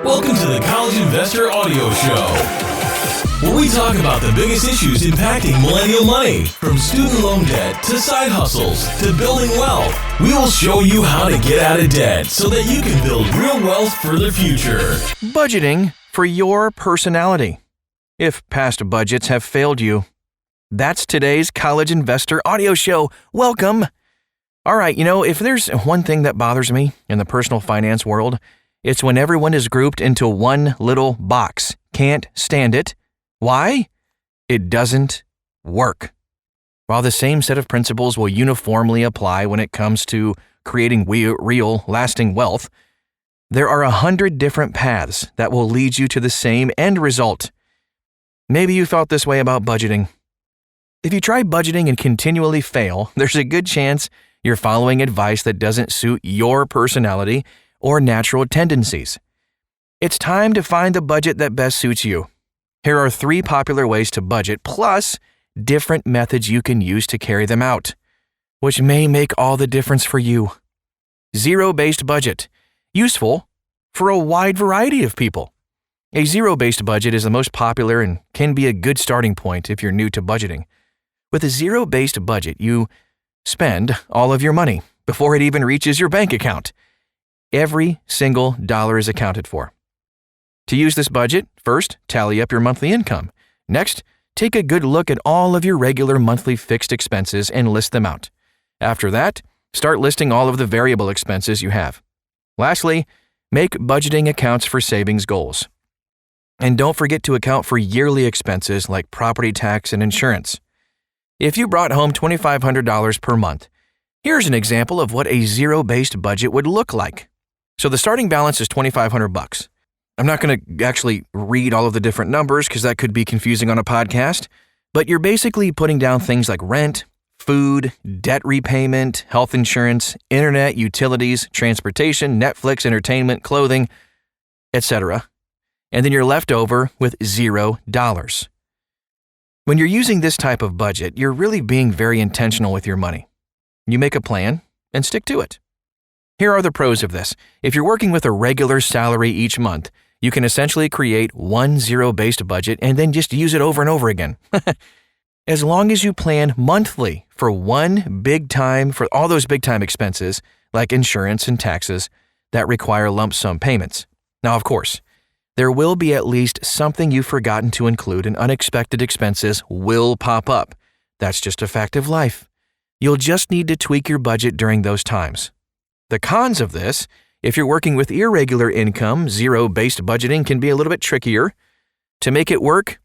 Welcome to the College Investor Audio Show, where we talk about the biggest issues impacting millennial money, from student loan debt to side hustles to building wealth. We will show you how to get out of debt so that you can build real wealth for the future. Budgeting for your personality. If past budgets have failed you. That's today's College Investor Audio Show. Welcome. All right, if there's one thing that bothers me in the personal finance world, it's when everyone is grouped into one little box. Can't stand it. Why? It doesn't work. While the same set of principles will uniformly apply when it comes to creating real, lasting wealth, there are 100 different paths that will lead you to the same end result. Maybe you felt this way about budgeting. If you try budgeting and continually fail, there's a good chance you're following advice that doesn't suit your personality or natural tendencies. It's time to find the budget that best suits you. Here are 3 popular ways to budget, plus different methods you can use to carry them out, which may make all the difference for you. Zero-based budget. Useful for a wide variety of people. A zero-based budget is the most popular and can be a good starting point if you're new to budgeting. With a zero-based budget, you spend all of your money before it even reaches your bank account. Every single dollar is accounted for. To use this budget, first, tally up your monthly income. Next, take a good look at all of your regular monthly fixed expenses and list them out. After that, start listing all of the variable expenses you have. Lastly, make budgeting accounts for savings goals. And don't forget to account for yearly expenses like property tax and insurance. If you brought home $2,500 per month, here's an example of what a zero-based budget would look like. So the starting balance is $2,500. I'm not going to actually read all of the different numbers because that could be confusing on a podcast, but you're basically putting down things like rent, food, debt repayment, health insurance, internet, utilities, transportation, Netflix, entertainment, clothing, etc. And then you're left over with $0. When you're using this type of budget, you're really being very intentional with your money. You make a plan and stick to it. Here are the pros of this. If you're working with a regular salary each month, you can essentially create one zero-based budget and then just use it over and over again. As long as you plan monthly for all those big time expenses like insurance and taxes that require lump sum payments. Now, of course, there will be at least something you've forgotten to include, and unexpected expenses will pop up. That's just a fact of life. You'll just need to tweak your budget during those times. The cons of this, if you're working with irregular income, zero-based budgeting can be a little bit trickier. To make it work,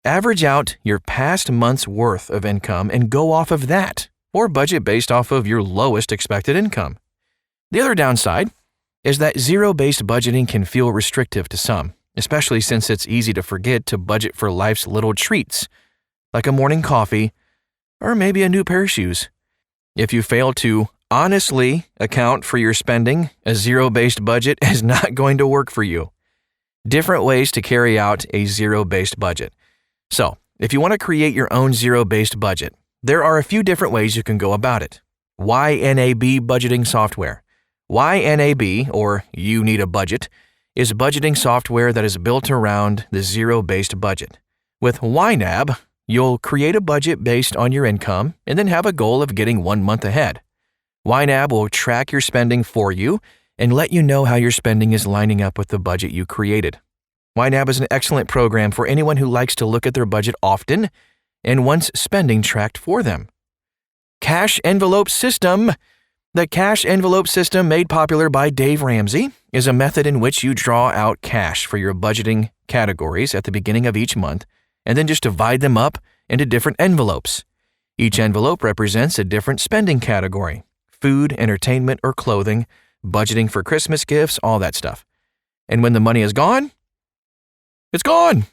average out your past month's worth of income and go off of that, or budget based off of your lowest expected income. The other downside is that zero-based budgeting can feel restrictive to some, especially since it's easy to forget to budget for life's little treats, like a morning coffee or maybe a new pair of shoes. If you fail to honestly account for your spending, a zero-based budget is not going to work for you. Different ways to carry out a zero-based budget. So, if you want to create your own zero-based budget, there are a few different ways you can go about it. YNAB budgeting software. YNAB, or You Need a Budget, is budgeting software that is built around the zero-based budget. With YNAB, you'll create a budget based on your income and then have a goal of getting 1 month ahead. YNAB will track your spending for you and let you know how your spending is lining up with the budget you created. YNAB is an excellent program for anyone who likes to look at their budget often and wants spending tracked for them. Cash Envelope System. The cash envelope system, made popular by Dave Ramsey, is a method in which you draw out cash for your budgeting categories at the beginning of each month and then just divide them up into different envelopes. Each envelope represents a different spending category: food, entertainment, or clothing, budgeting for Christmas gifts, all that stuff. And when the money is gone, it's gone.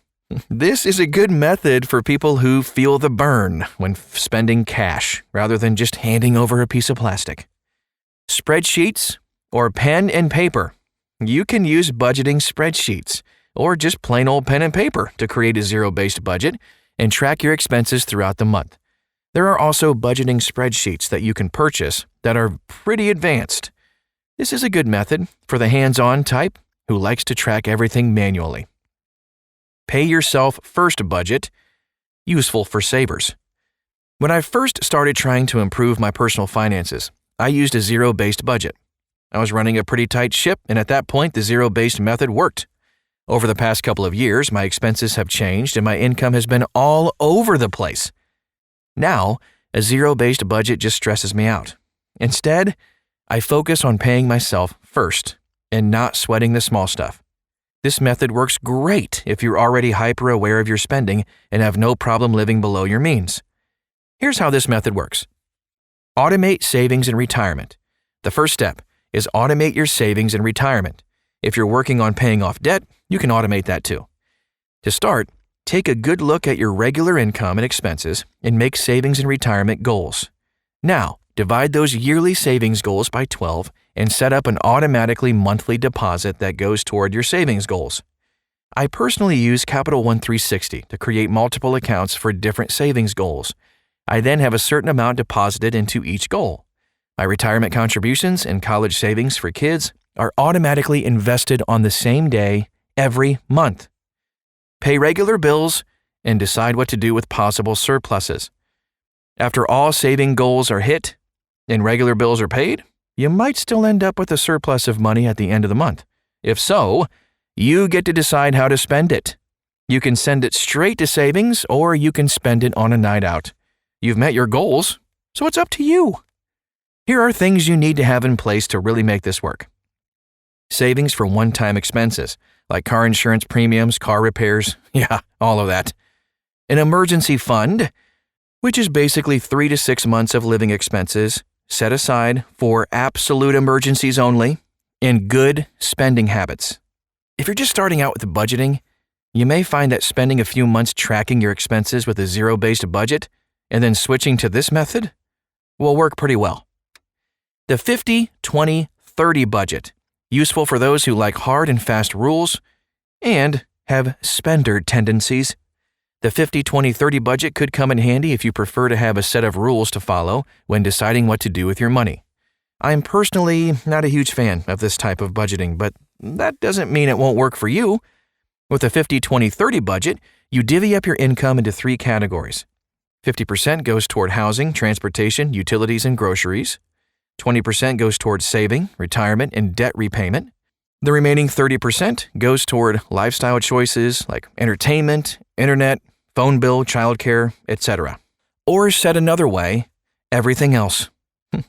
This is a good method for people who feel the burn when spending cash rather than just handing over a piece of plastic. Spreadsheets or pen and paper. You can use budgeting spreadsheets or just plain old pen and paper to create a zero-based budget and track your expenses throughout the month. There are also budgeting spreadsheets that you can purchase that are pretty advanced. This is a good method for the hands-on type who likes to track everything manually. Pay yourself first budget, useful for savers. When I first started trying to improve my personal finances, I used a zero-based budget. I was running a pretty tight ship, and at that point, the zero-based method worked. Over the past couple of years, my expenses have changed and my income has been all over the place. Now, a zero-based budget just stresses me out. Instead, I focus on paying myself first and not sweating the small stuff. This method works great if you're already hyper-aware of your spending and have no problem living below your means. Here's how this method works. Automate savings and retirement. The first step is automate your savings and retirement. If you're working on paying off debt, you can automate that too. To start, take a good look at your regular income and expenses and make savings and retirement goals. Now, divide those yearly savings goals by 12 and set up an automatically monthly deposit that goes toward your savings goals. I personally use Capital One 360 to create multiple accounts for different savings goals. I then have a certain amount deposited into each goal. My retirement contributions and college savings for kids are automatically invested on the same day every month. Pay regular bills and decide what to do with possible surpluses. After all saving goals are hit and regular bills are paid, you might still end up with a surplus of money at the end of the month. If so, you get to decide how to spend it. You can send it straight to savings or you can spend it on a night out. You've met your goals, so it's up to you. Here are things you need to have in place to really make this work. Savings for one-time expenses, like car insurance premiums, car repairs, all of that. An emergency fund, which is basically 3 to 6 months of living expenses, set aside for absolute emergencies only, and good spending habits. If you're just starting out with budgeting, you may find that spending a few months tracking your expenses with a zero-based budget and then switching to this method will work pretty well. The 50-20-30 budget, useful for those who like hard and fast rules and have spender tendencies. The 50-20-30 budget could come in handy if you prefer to have a set of rules to follow when deciding what to do with your money. I'm personally not a huge fan of this type of budgeting, but that doesn't mean it won't work for you. With a 50-20-30 budget, you divvy up your income into 3 categories. 50% goes toward housing, transportation, utilities, and groceries. 20% goes toward saving, retirement, and debt repayment. The remaining 30% goes toward lifestyle choices like entertainment, internet, phone bill, childcare, etc. Or said another way, everything else.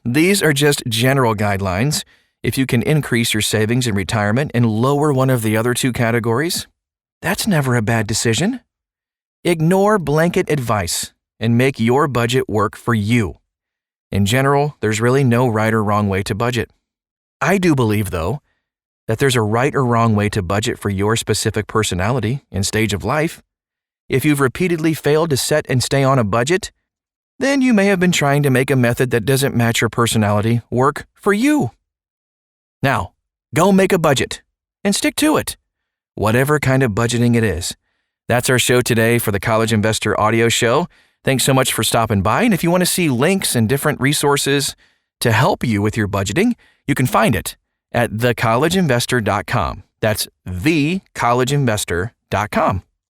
These are just general guidelines. If you can increase your savings and retirement and lower one of the other 2 categories, that's never a bad decision. Ignore blanket advice and make your budget work for you. In general, there's really no right or wrong way to budget. I do believe, though, that there's a right or wrong way to budget for your specific personality and stage of life. If you've repeatedly failed to set and stay on a budget, then you may have been trying to make a method that doesn't match your personality work for you. Now, go make a budget and stick to it, whatever kind of budgeting it is. That's our show today for the College Investor Audio Show. Thanks so much for stopping by, and if you want to see links and different resources to help you with your budgeting, you can find it at thecollegeinvestor.com. That's thecollegeinvestor.com.